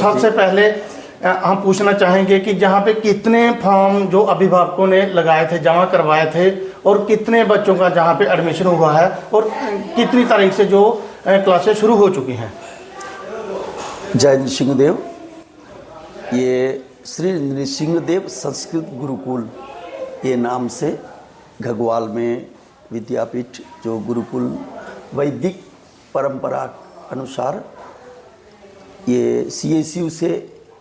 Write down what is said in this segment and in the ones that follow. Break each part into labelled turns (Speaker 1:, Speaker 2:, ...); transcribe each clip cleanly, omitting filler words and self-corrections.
Speaker 1: सबसे पहले हम पूछना चाहेंगे कि जहाँ पे कितने फॉर्म जो अभिभावकों ने लगाए थे, जमा करवाए थे, और कितने बच्चों का जहाँ पे एडमिशन हुआ है और कितनी तारीख से जो क्लासेस शुरू हो चुकी हैं।
Speaker 2: जय नृसिंहदेव। ये श्री नृसिंहदेव संस्कृत गुरुकुल ये नाम से घगवाल में विद्यापीठ जो गुरुकुल वैदिक परंपरा अनुसार ये CSU से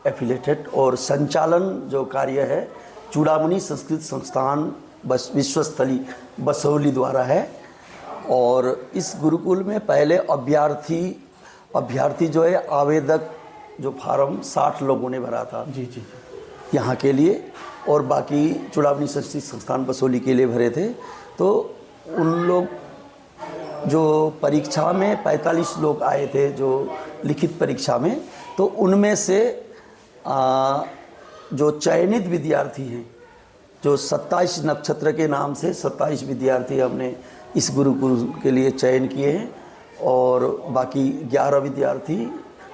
Speaker 2: एफिलेटेड और संचालन जो कार्य है चूड़ामणि संस्कृत संस्थान विश्वस्थली बसौली द्वारा है। और इस गुरुकुल में पहले अभ्यर्थी जो है आवेदक जो फार्म 60 लोगों ने भरा था
Speaker 1: जी जी
Speaker 2: यहाँ के लिए, और बाकी चूड़ामणि संस्कृत संस्थान बसौली के लिए भरे थे। तो उन लोग जो परीक्षा में 45 लोग आए थे जो लिखित परीक्षा में, तो उनमें से जो चयनित विद्यार्थी हैं जो 27 नक्षत्र के नाम से 27 विद्यार्थी हमने इस गुरुकुल के लिए चयन किए हैं, और बाकी 11 विद्यार्थी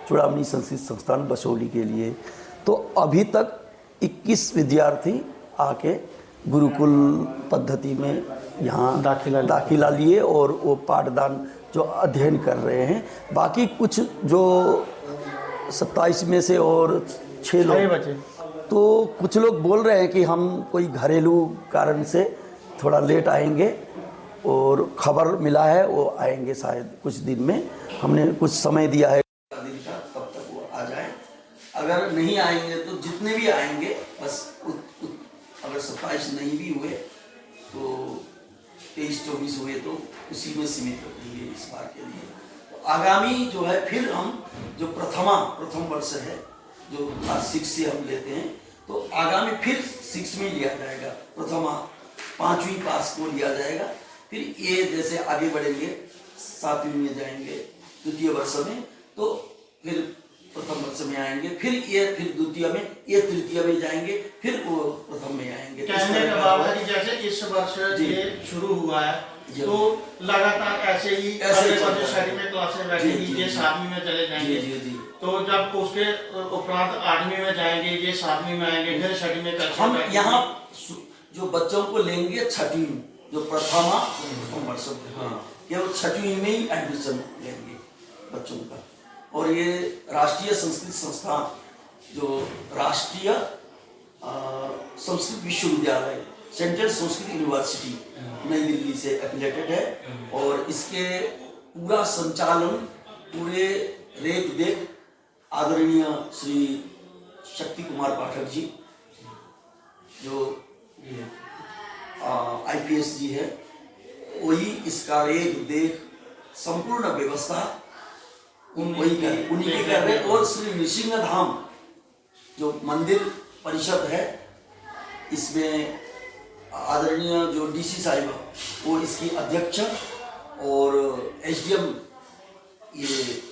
Speaker 2: चूड़ामणि संस्कृत संस्थान बसौली के लिए। तो अभी तक 21 विद्यार्थी आके गुरुकुल पद्धति में यहाँ दाखिला लिए और वो पाठदान जो अध्ययन कर रहे हैं। बाकी कुछ जो 27 में से और 6 लोग
Speaker 1: बचे,
Speaker 2: तो कुछ लोग बोल रहे हैं कि हम कोई घरेलू कारण से थोड़ा लेट आएंगे, और खबर मिला है वो आएंगे शायद कुछ दिन में। हमने कुछ समय दिया है दिन का, तब तक वो आ जाए। अगर नहीं आएंगे तो जितने भी आएंगे बस अगर 27 नहीं भी हुए तो 23-24 हुए तो उसी में सीमित रखेंगे इस बार के लिए। तो आगामी जो है फिर हम जो प्रथम वर्ष है जो क्लास 6 से हम लेते हैं, तो आगामी फिर 6 में लिया जाएगा, प्रथमा 5वीं पास को लिया जाएगा। फिर ये जैसे आगे बढ़ेंगे 7वीं में जाएंगे, द्वितीय वर्ष में, तो फिर प्रथम वर्ष में आएंगे, फिर द्वितीय में, ये तृतीय में जाएंगे, फिर वो प्रथम में आएंगे।
Speaker 1: कहने का भाव है कि जैसे इस वर्ष ये शुरू हुआ है तो लगातार ऐसे ही शहरी में क्लासेस बैठेगी, ये 7वीं में चले जाएंगे। तो जब उसके उपरांत 8वीं में जाएंगे, ये 7वीं में आएंगे, फिर छठी में
Speaker 2: हम यहाँ जो बच्चों को लेंगे 6वीं जो प्रथम वर्ष केवल 6वीं में ही एडमिशन लेंगे बच्चों का। और ये राष्ट्रीय संस्कृत संस्थान जो राष्ट्रीय संस्कृत विश्वविद्यालय सेंट्रल संस्कृत यूनिवर्सिटी नई दिल्ली से एफिलेटेड है, और इसके पूरा संचालन पूरे रेख देख आदरणीय श्री शक्ति कुमार पाठक जी जो IPS जी है, वही इसका रेख देख संपूर्ण व्यवस्था उन्हीं कर रहे। और श्री नृसिंह धाम जो मंदिर परिषद है, इसमें आदरणीय जो DC साहिबा वो इसकी अध्यक्ष, और SDM ये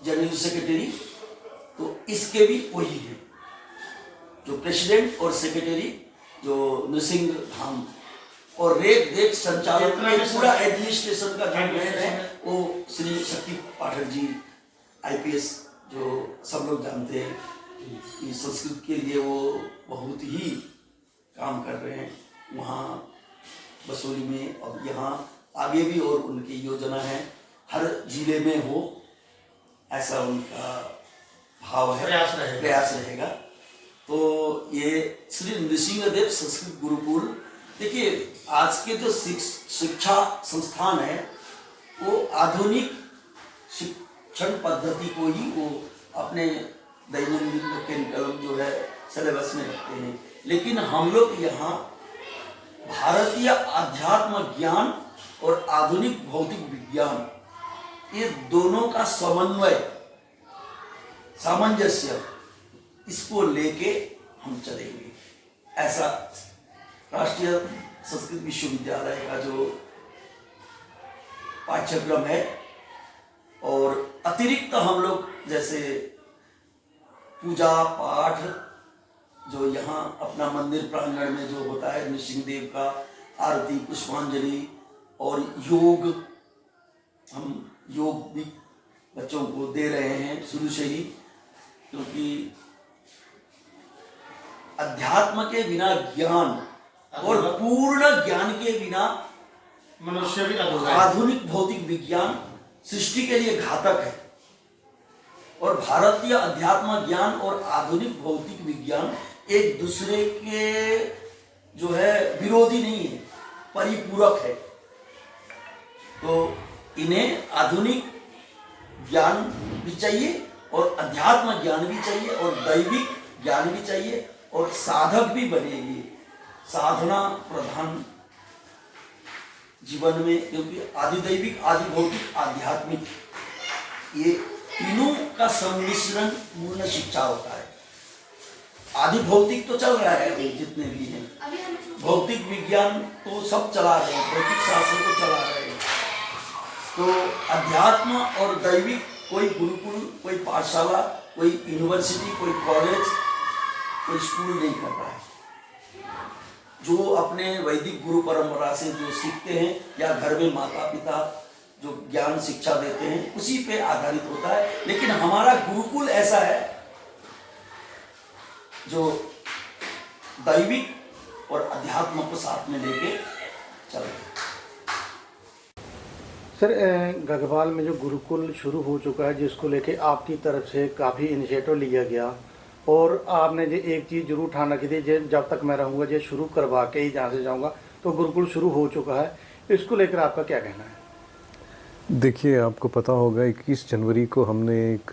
Speaker 2: जनरल सेक्रेटरी, तो इसके भी वही है जो प्रेसिडेंट और सेक्रेटरी जो नृसिंह धाम, और रेख देख संचालन में पूरा एडमिनिस्ट्रेशन का जो मेन है वो श्री शक्ति पाठक जी IPS जो सब लोग जानते हैं कि संस्कृत के लिए वो बहुत ही काम कर रहे हैं वहाँ बसौली में। अब यहाँ आगे भी और उनकी योजना है हर जिले में हो, ऐसा उनका भाव है, प्रयास रहेगा। तो ये श्री नृसिंहदेव संस्कृत गुरुकुल, देखिए आज के जो शिक्षा संस्थान है वो आधुनिक शिक्षण पद्धति को ही वो अपने दैनंदिन करिकुलम जो है सिलेबस में रखते हैं, लेकिन हम लोग यहाँ भारतीय आध्यात्म ज्ञान और आधुनिक भौतिक विज्ञान ये दोनों का समन्वय सामंजस्य इसको लेके हम चलेंगे। ऐसा राष्ट्रीय संस्कृत विश्वविद्यालय का जो पाठ्यक्रम है, और अतिरिक्त हम लोग जैसे पूजा पाठ जो यहाँ अपना मंदिर प्रांगण में जो होता है नृसिंहदेव का आरती पुष्पांजलि, और योग हम योग भी बच्चों को दे रहे हैं शुरू से ही। क्योंकि अध्यात्म के बिना ज्ञान और पूर्ण ज्ञान के बिना
Speaker 1: मनुष्य भी अधूरा है।
Speaker 2: आधुनिक भौतिक विज्ञान सृष्टि के लिए घातक है और भारतीय अध्यात्म ज्ञान और आधुनिक भौतिक विज्ञान एक दूसरे के जो है विरोधी नहीं है, परिपूरक है। तो इन्हें आधुनिक ज्ञान भी चाहिए और अध्यात्म ज्ञान भी चाहिए और दैविक ज्ञान भी चाहिए और साधक भी बनेगी साधना प्रधान जीवन में, क्योंकि आदि दैविक, आदि भौतिक, आध्यात्मिक, ये तीनों का सम्मिश्रण पूर्ण शिक्षा होता है। आदि भौतिक तो चल रहा है अभी जितने भी हैं, भौतिक विज्ञान तो सब चला रहे हैं, भौतिक शास्त्र को चला रहे हैं। तो अध्यात्म और दैविक कोई गुरुकुल, कोई पाठशाला, कोई यूनिवर्सिटी, कोई कॉलेज, कोई स्कूल नहीं कर रहा है। जो अपने वैदिक गुरु परंपरा से जो सीखते हैं या घर में माता पिता जो ज्ञान शिक्षा देते हैं उसी पे आधारित होता है। लेकिन हमारा गुरुकुल ऐसा है जो दैविक और अध्यात्म को साथ में लेके चल रहे।
Speaker 1: सर, गढ़वाल में जो गुरुकुल शुरू हो चुका है जिसको लेके आपकी तरफ से काफ़ी इनिशिएटिव लिया गया और आपने जो एक चीज़ जरूर ठान रखी थी, जब तक मैं रहूँगा ये शुरू करवा के ही जहाँ से जाऊँगा, तो गुरुकुल शुरू हो चुका है, इसको लेकर आपका क्या कहना है?
Speaker 3: देखिए, आपको पता होगा 21 जनवरी को हमने एक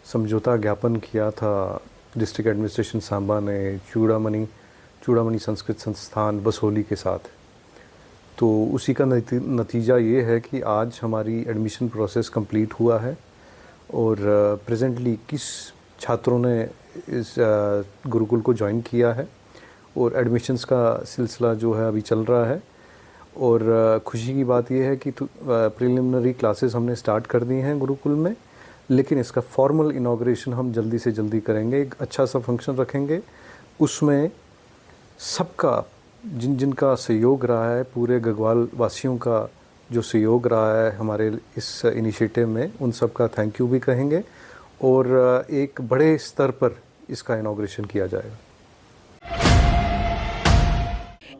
Speaker 3: समझौता ज्ञापन किया था डिस्ट्रिक्ट एडमिनिस्ट्रेशन सांबा ने चूड़ामणि संस्कृत संस्थान बसोली के साथ। तो उसी का नतीजा ये है कि आज हमारी एडमिशन प्रोसेस कंप्लीट हुआ है और प्रेजेंटली 21 छात्रों ने इस गुरुकुल को ज्वाइन किया है और एडमिशन्स का सिलसिला जो है अभी चल रहा है। और खुशी की बात यह है कि प्रिलिमिनरी क्लासेस हमने स्टार्ट कर दी हैं गुरुकुल में, लेकिन इसका फॉर्मल इनॉग्रेशन हम जल्दी से जल्दी करेंगे। एक अच्छा सा फंक्शन रखेंगे, उसमें सबका जिनका सहयोग रहा है, पूरे गढ़वाल वासियों का जो सहयोग रहा है हमारे इस इनिशिएटिव में, उन सब का थैंक यू भी कहेंगे और एक बड़े स्तर पर इसका इनॉग्रेशन किया जाएगा।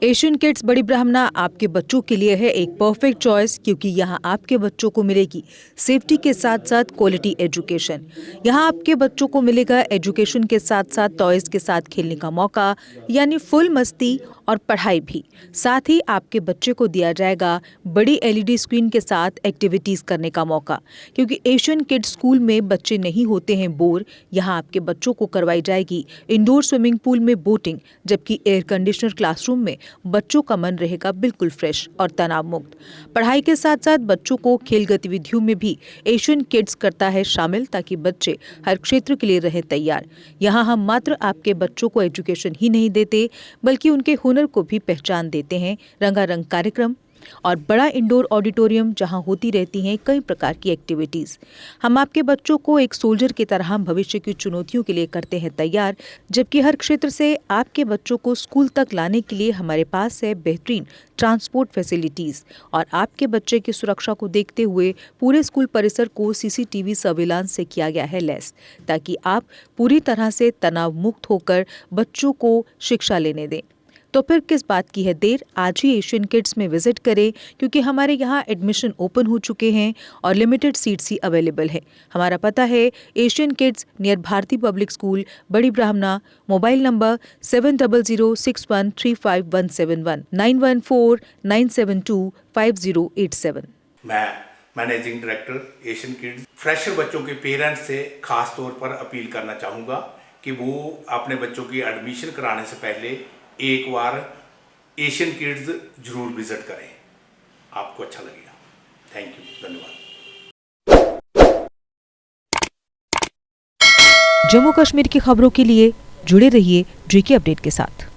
Speaker 4: एशियन किड्स बड़ी ब्राह्मणा आपके बच्चों के लिए है एक परफेक्ट चॉइस, क्योंकि यहाँ आपके बच्चों को मिलेगी सेफ्टी के साथ साथ क्वालिटी एजुकेशन। यहाँ आपके बच्चों को मिलेगा एजुकेशन के साथ साथ टॉयज के साथ खेलने का मौका, यानी फुल मस्ती और पढ़ाई भी। साथ ही आपके बच्चे को दिया जाएगा बड़ी एलईडी स्क्रीन के साथ एक्टिविटीज़ करने का मौका, क्योंकि एशियन किड्स स्कूल में बच्चे नहीं होते हैं बोर। यहाँ आपके बच्चों को करवाई जाएगी इंडोर स्विमिंग पूल में बोटिंग, जबकि एयर कंडीशनर क्लासरूम में बच्चों का मन रहेगा बिल्कुल फ्रेश और तनाव मुक्त। पढ़ाई के साथ साथ बच्चों को खेल गतिविधियों में भी एशियन किड्स करता है शामिल, ताकि बच्चे हर क्षेत्र के लिए रहे तैयार। यहाँ हम मात्र आपके बच्चों को एजुकेशन ही नहीं देते, बल्कि उनके हुनर को भी पहचान देते हैं। रंगारंग कार्यक्रम और बड़ा इंडोर ऑडिटोरियम जहां होती रहती हैं कई प्रकार की एक्टिविटीज़। हम आपके बच्चों को एक सोल्जर की तरह भविष्य की चुनौतियों के लिए करते हैं तैयार, जबकि हर क्षेत्र से आपके बच्चों को स्कूल तक लाने के लिए हमारे पास है बेहतरीन ट्रांसपोर्ट फैसिलिटीज़। और आपके बच्चे की सुरक्षा को देखते हुए पूरे स्कूल परिसर को सीसीटीवी सर्विलांस से किया गया है लैस, ताकि आप पूरी तरह से तनाव मुक्त होकर बच्चों को शिक्षा लेने दें। तो फिर किस बात की है देर, आज ही एशियन किड्स में विजिट करें, क्योंकि हमारे यहाँ एडमिशन ओपन हो चुके हैं और लिमिटेड सीट्स ही अवेलेबल है। हमारा पता है Asian kids near Bharati public school, Bari Brahmana. Mobile number 7006135171 9149725087।
Speaker 5: मैं managing director Asian kids fresher बच्चों के पेरेंट्स से खास तौर पर अपील करना चाहूँगा कि वो अपने बच्चों की एडमिशन कराने से पहले एक बार एशियन किड्स जरूर विजिट करें, आपको अच्छा लगेगा। थैंक यू, धन्यवाद।
Speaker 4: जम्मू कश्मीर की खबरों के लिए जुड़े रहिए जीके अपडेट के साथ।